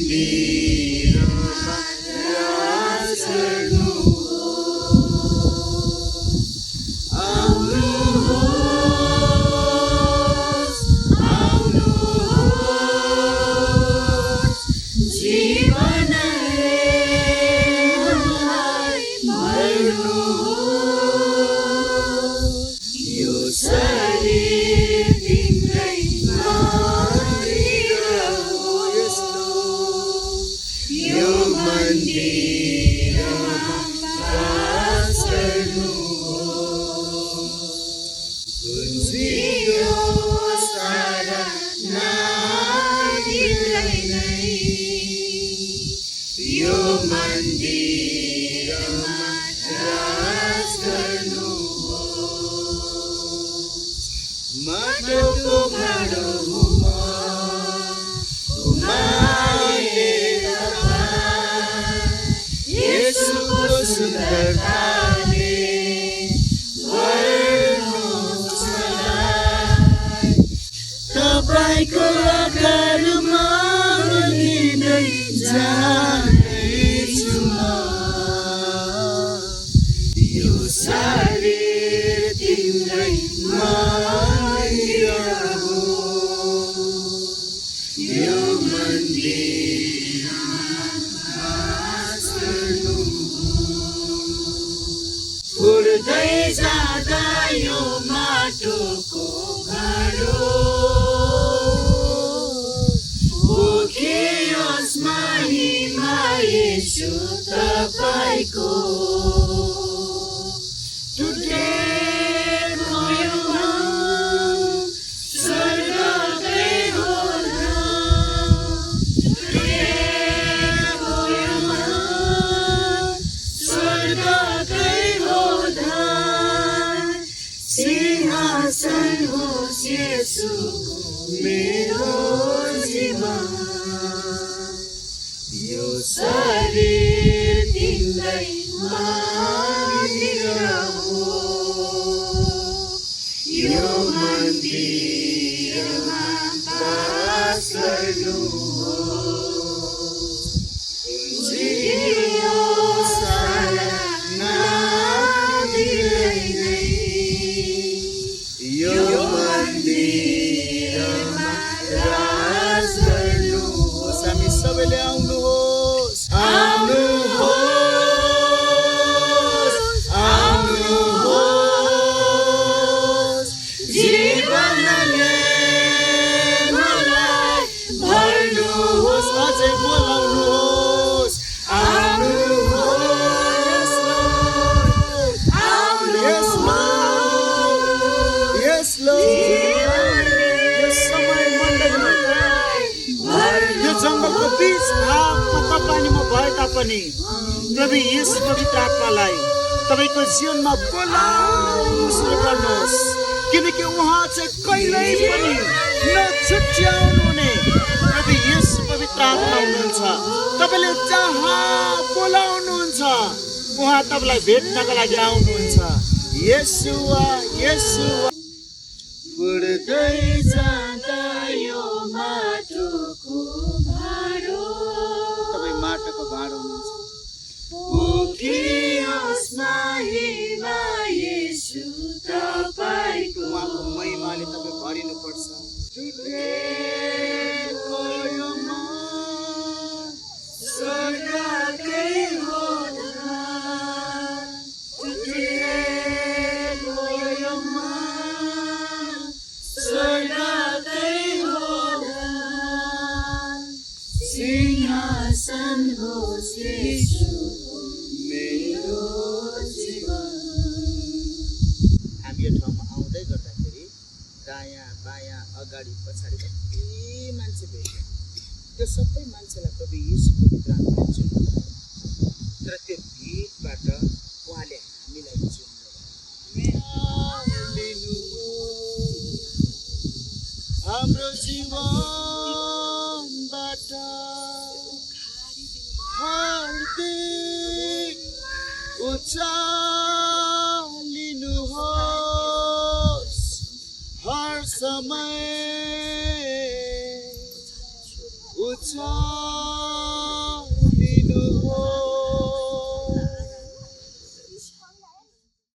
मन्दिरमा राज गर्नुहोस्। आउनुहोस्, आउनुहोस्, जीवनले मलाई भर्नुहोस्। यो शरीर तिम्रै मन्दिर हो, यो मन्दिरमा वास गर्नुहोस्। बुझियोस् आराधना तिम्रै नै, यो मन्दिरमा राज गर्नुहोस्। माटोको भाँडो हुँ म, घुमाइले तपाईँ येशूको सुन्दरताले भर्नुहोस् मलाई। तपाईको आकारमा लिँदै जानेछु म। यो शरीर तिम्रै मन्दिर हो, यो मन्दिरमा वास गर्नुहोस्। उड्दै जाँदा यो माटोको भाँडो बोकियोस् महिमा येशू तपाईको। टुटेको यो मन स्वर्गकै होला, टुटेको यो मन स्वर्गकै होला। सिंहासन होस् येशूको मेरो जीवन। यो शरीर तिम्रै मन्दिर हो, यो मन्दिरमा वास गर्नुहोस्। बुझियोस् आराधना तिम्रै नै, यो मन्दिरमा राज गर्नुहोस्। हामी सबैले आउनुहोस्, आउनुहोस्, आउनुहोस्, जीवनले मलाई भर्नुहोस्। अझै बोलाउनुहोस्, आउनुहोस्, yes Lord, yes Lord। यो समय मण्डलीमा यो जङ्गलको बीच भागमा तपाईँ म भए तापनि प्रभु येशू पवित्र आत्मालाई तपाईँको जीवनमा बोलाउनु सुरु गर्नुहोस्, किनकि उहाँ चाहिँ कहिल्यै पनि नछुट्याउनु हुने प्रभु येशू पवित्र आत्मा हुनुहुन्छ। तपाईँले जहाँ बोलाउनुहुन्छ उहाँ तपाईँलाई भेट्नको लागि आउनुहुन्छ। येशूवा, येशूवा। उड्दै जाँदा यो माटोको भाँडो, तपाईँ माटोको भाँडो हुनुहुन्छ। बोकियोस् महिमा येशू तपाईको। उहाँको महिमाले तपाईँ भरिनुपर्छ। टुटेको यो मन स्वर्गकै होला, टुटेको यो मन स्वर्गकै होला। सिंहासन होस् येशू मेरो जीवन। हामी यो ठाउँमा आउँदै गर्दाखेरि दायाँ बायाँ अगाडि पछाडि कति मान्छे भेट्यो। त्यो सबै मान्छेलाई प्रभु येशूको भित्र हामीले चिन्नु, तर त्यो भिडबाट उहाँले हामीलाई चिन्नु। हाम्रो जीवनबाट हार्दिक उच्चार